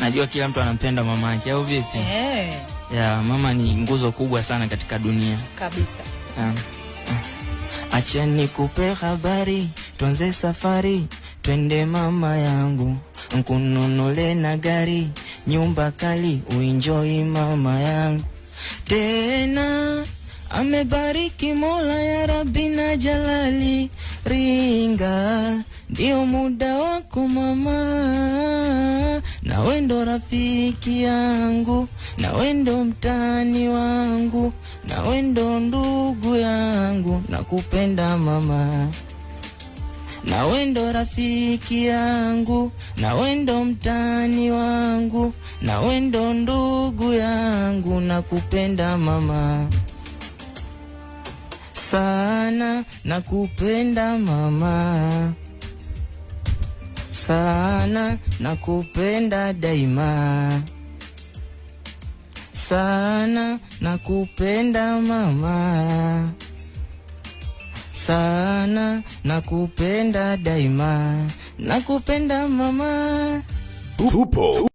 Najua kila mtu anampenda mama yake au vipi? Ya, mama ni nguzo kubwa sana katika dunia. Kabisa. Acha nikupe habari, tuanze safari, twende mama yangu, nkununule na gari, nyumba kali, uenjoy mama yangu. Tena amebariki Mola ya Rabbi na Jalali, ringa ndio muda wako mama, na wendo rafiki yangu, na wendo mtani wangu, na wendo ndugu yangu, nakupenda mama. Na wendo rafiki yangu, na wendo mtani wangu, na wendo ndugu yangu, nakupenda mama. Sana nakupenda mama, sana nakupenda daima, sana nakupenda mama, sana nakupenda daima, nakupenda mama. Tupo